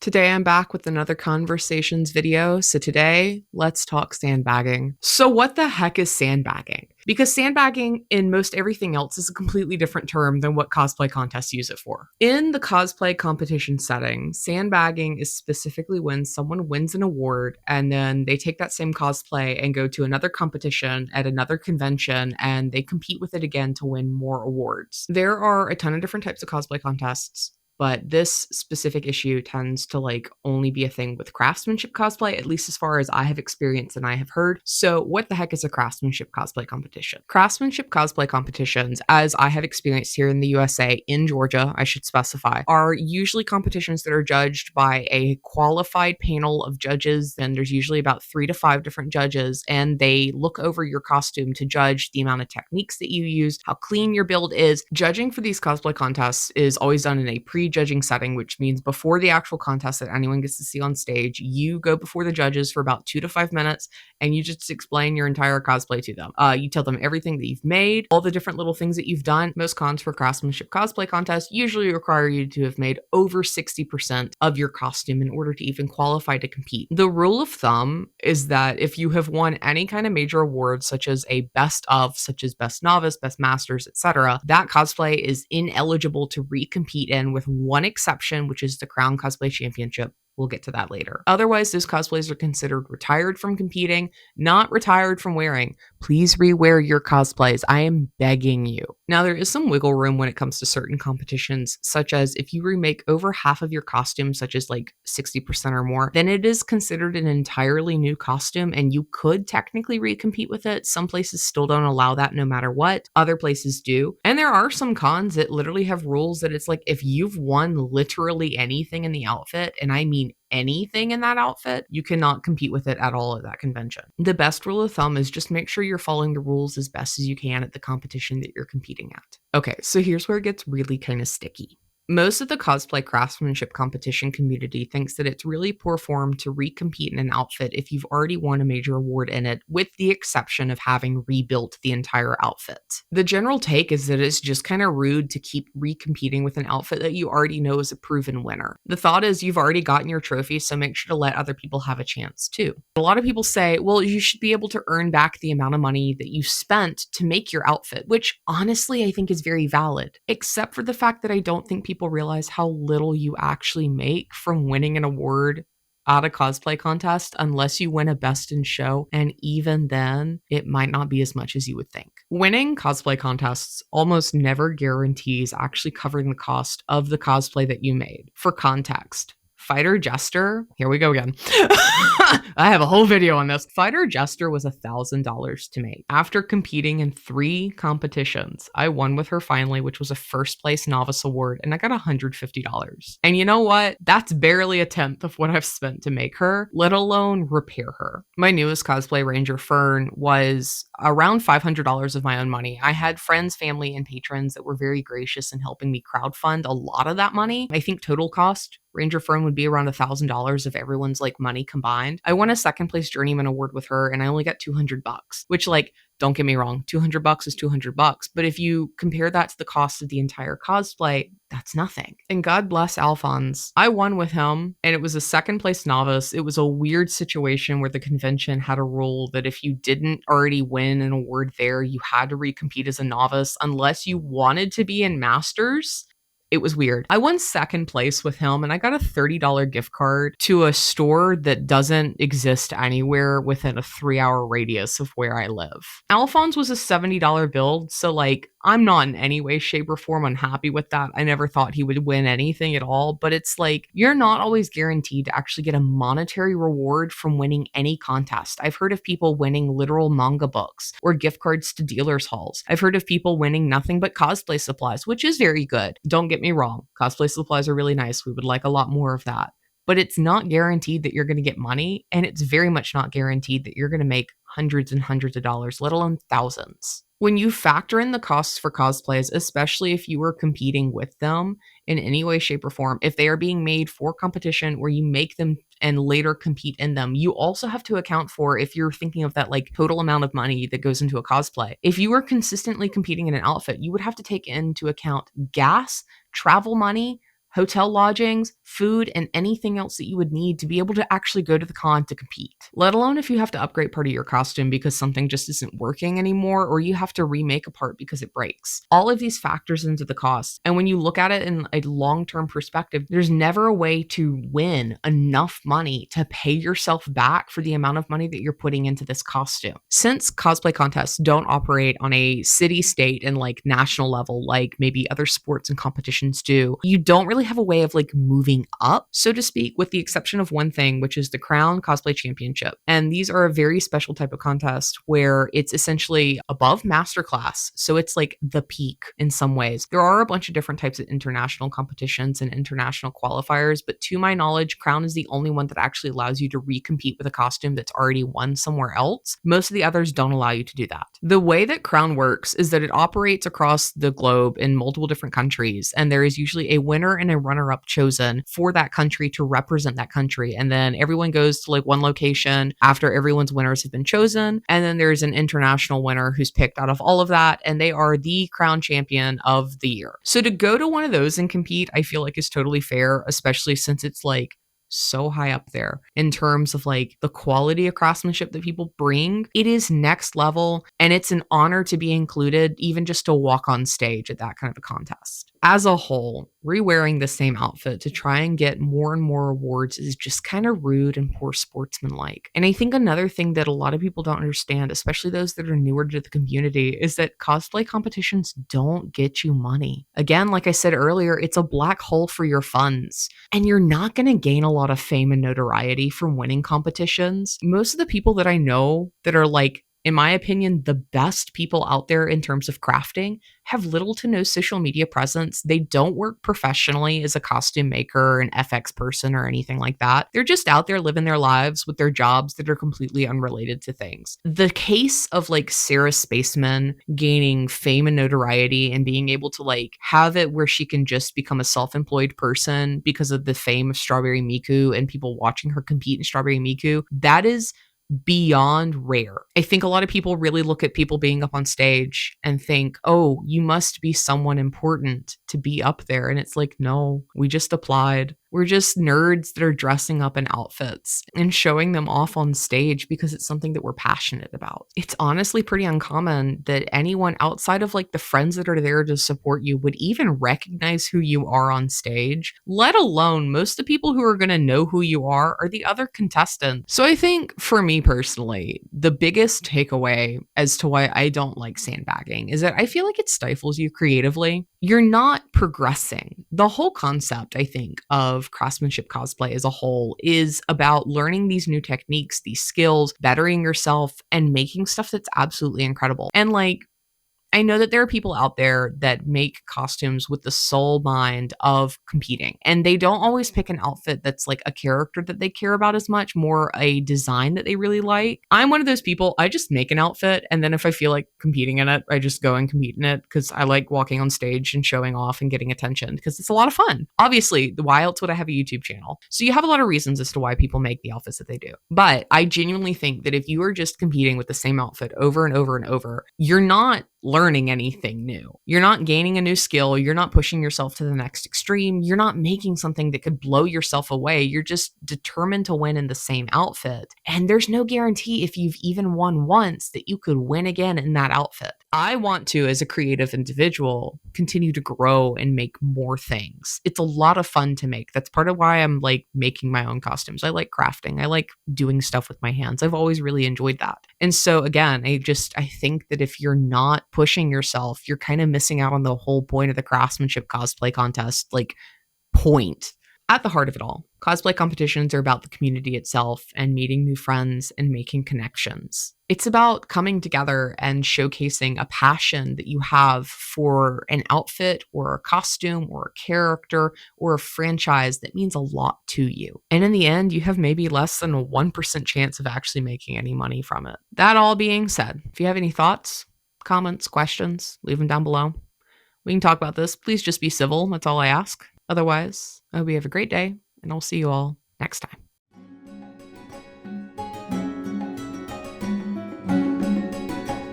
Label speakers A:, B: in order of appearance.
A: Today I'm back with another conversations video. So today, let's talk sandbagging. So what the heck is sandbagging? Because sandbagging in most everything else is a completely different term than what cosplay contests use it for. In the cosplay competition setting, sandbagging is specifically when someone wins an award and then they take that same cosplay and go to another competition at another convention and they compete with it again to win more awards. There are a ton of different types of cosplay contests, but this specific issue tends to only be a thing with craftsmanship cosplay, at least as far as I have experienced and I have heard. So what the heck is a craftsmanship cosplay competition? Craftsmanship cosplay competitions, as I have experienced here in the USA, in Georgia, I should specify, are usually competitions that are judged by a qualified panel of judges, and there's usually about 3 to 5 different judges, and they look over your costume to judge the amount of techniques that you use, how clean your build is. Judging for these cosplay contests is always done in a pre-judging setting, which means before the actual contest that anyone gets to see on stage, you go before the judges for about 2 to 5 minutes and you just explain your entire cosplay to them. You tell them everything that you've made, all the different little things that you've done. Most cons for craftsmanship cosplay contests usually require you to have made over 60% of your costume in order to even qualify to compete. The rule of thumb is that if you have won any kind of major award, such as a best of, such as best novice, best masters, etc., that cosplay is ineligible to recompete in, with one exception, which is the Crown Cosplay Championship. We'll get to that later. Otherwise, those cosplays are considered retired from competing, not retired from wearing. Please rewear your cosplays. I am begging you. Now, there is some wiggle room when it comes to certain competitions, such as if you remake over half of your costume, such as 60% or more, then it is considered an entirely new costume and you could technically recompete with it. Some places still don't allow that no matter what. Other places do. And there are some cons that literally have rules that it's if you've won literally anything in the outfit, and I mean anything in that outfit, you cannot compete with it at all at that convention. The best rule of thumb is just make sure you're following the rules as best as you can at the competition that you're competing at. Okay, so here's where it gets really kind of sticky. Most of the cosplay craftsmanship competition community thinks that it's really poor form to recompete in an outfit if you've already won a major award in it, with the exception of having rebuilt the entire outfit. The general take is that it's just kind of rude to keep recompeting with an outfit that you already know is a proven winner. The thought is you've already gotten your trophy, so make sure to let other people have a chance too. A lot of people say, well, you should be able to earn back the amount of money that you spent to make your outfit, which honestly I think is very valid, except for the fact that I don't think people realize how little you actually make from winning an award at a cosplay contest unless you win a best in show, and even then it might not be as much as you would think. Winning cosplay contests almost never guarantees actually covering the cost of the cosplay that you made. For context, Fighter Jester, here we go again. I have a whole video on this. Fighter Jester was $1,000 to make. After competing in 3 competitions, I won with her finally, which was a first place novice award, and I got $150. And you know what? That's barely a tenth of what I've spent to make her, let alone repair her. My newest cosplay, Ranger Fern, was around $500 of my own money. I had friends, family, and patrons that were very gracious in helping me crowdfund a lot of that money. I think total cost Ranger Fern would be around $1,000 of everyone's money combined. I won a second place journeyman award with her and I only got $200, which don't get me wrong, $200 is $200. But if you compare that to the cost of the entire cosplay, that's nothing. And God bless Alphonse. I won with him and it was a second place novice. It was a weird situation where the convention had a rule that if you didn't already win an award there, you had to recompete as a novice unless you wanted to be in Masters. It was weird. I won second place with him and I got a $30 gift card to a store that doesn't exist anywhere within a 3-hour radius of where I live. Alphonse was a $70 build, so I'm not in any way, shape, or form unhappy with that. I never thought he would win anything at all, but it's you're not always guaranteed to actually get a monetary reward from winning any contest. I've heard of people winning literal manga books or gift cards to dealers' halls. I've heard of people winning nothing but cosplay supplies, which is very good. Don't get me wrong. Cosplay supplies are really nice. We would like a lot more of that. But it's not guaranteed that you're going to get money, and it's very much not guaranteed that you're going to make hundreds and hundreds of dollars, let alone thousands. When you factor in the costs for cosplays, especially if you were competing with them in any way, shape, or form, if they are being made for competition or you make them and later compete in them, you also have to account for, if you're thinking of that total amount of money that goes into a cosplay, if you were consistently competing in an outfit, you would have to take into account gas, travel money, hotel lodgings, food, and anything else that you would need to be able to actually go to the con to compete. Let alone if you have to upgrade part of your costume because something just isn't working anymore, or you have to remake a part because it breaks. All of these factors into the cost. And when you look at it in a long-term perspective, there's never a way to win enough money to pay yourself back for the amount of money that you're putting into this costume. Since cosplay contests don't operate on a city, state, and like national level like maybe other sports and competitions do, you don't really have a way of like moving up, so to speak, with the exception of one thing, which is the Crown Cosplay Championship. And these are a very special type of contest where it's essentially above masterclass. So it's like the peak in some ways. There are a bunch of different types of international competitions and international qualifiers, but to my knowledge, Crown is the only one that actually allows you to recompete with a costume that's already won somewhere else. Most of the others don't allow you to do that. The way that Crown works is that it operates across the globe in multiple different countries, and there is usually a winner and a runner-up chosen for that country to represent that country. And then everyone goes to like one location after everyone's winners have been chosen, and then there's an international winner who's picked out of all of that, and they are the Crown champion of the year. So to go to one of those and compete, I feel like is totally fair, especially since it's like so high up there in terms of like the quality of craftsmanship that people bring. It is next level, and it's an honor to be included, even just to walk on stage at that kind of a contest. As a whole, re-wearing the same outfit to try and get more and more awards is just kind of rude and poor sportsmanlike. And I think another thing that a lot of people don't understand, especially those that are newer to the community, is that cosplay competitions don't get you money. Again, like I said earlier, it's a black hole for your funds, and you're not going to gain a lot of fame and notoriety from winning competitions. Most of the people that I know that are like, in my opinion, the best people out there in terms of crafting have little to no social media presence. They don't work professionally as a costume maker or an FX person or anything like that. They're just out there living their lives with their jobs that are completely unrelated to things. The case of like Sarah Spaceman gaining fame and notoriety and being able to like have it where she can just become a self-employed person because of the fame of Strawberry Miku and people watching her compete in Strawberry Miku, that is beyond rare. I think a lot of people really look at people being up on stage and think, oh, you must be someone important to be up there. And it's like, no, we just applied. We're just nerds that are dressing up in outfits and showing them off on stage because it's something that we're passionate about. It's honestly pretty uncommon that anyone outside of like the friends that are there to support you would even recognize who you are on stage, let alone most of the people who are going to know who you are the other contestants. So I think for me personally, the biggest takeaway as to why I don't like sandbagging is that I feel like it stifles you creatively. You're not progressing. The whole concept, I think, of craftsmanship cosplay as a whole is about learning these new techniques, these skills, bettering yourself, and making stuff that's absolutely incredible. And like, I know that there are people out there that make costumes with the sole mind of competing, and they don't always pick an outfit that's like a character that they care about as much, more a design that they really like. I'm one of those people. I just make an outfit, and then if I feel like competing in it, I just go and compete in it because I like walking on stage and showing off and getting attention because it's a lot of fun. Obviously, why else would I have a YouTube channel? So you have a lot of reasons as to why people make the outfits that they do. But I genuinely think that if you are just competing with the same outfit over and over and over, you're not learning anything new. You're not gaining a new skill. You're not pushing yourself to the next extreme. You're not making something that could blow yourself away. You're just determined to win in the same outfit. And there's no guarantee if you've even won once that you could win again in that outfit. I want to, as a creative individual, continue to grow and make more things. It's a lot of fun to make. That's part of why I'm like making my own costumes. I like crafting. I like doing stuff with my hands. I've always really enjoyed that. And so again, I think that if you're not pushing yourself, you're kind of missing out on the whole point of the craftsmanship cosplay contest, like point. At the heart of it all, cosplay competitions are about the community itself and meeting new friends and making connections. It's about coming together and showcasing a passion that you have for an outfit or a costume or a character or a franchise that means a lot to you. And in the end, you have maybe less than a 1% chance of actually making any money from it. That all being said, if you have any thoughts, comments, questions, leave them down below. We can talk about this. Please just be civil. That's all I ask. Otherwise, I hope you have a great day, and I'll see you all next time.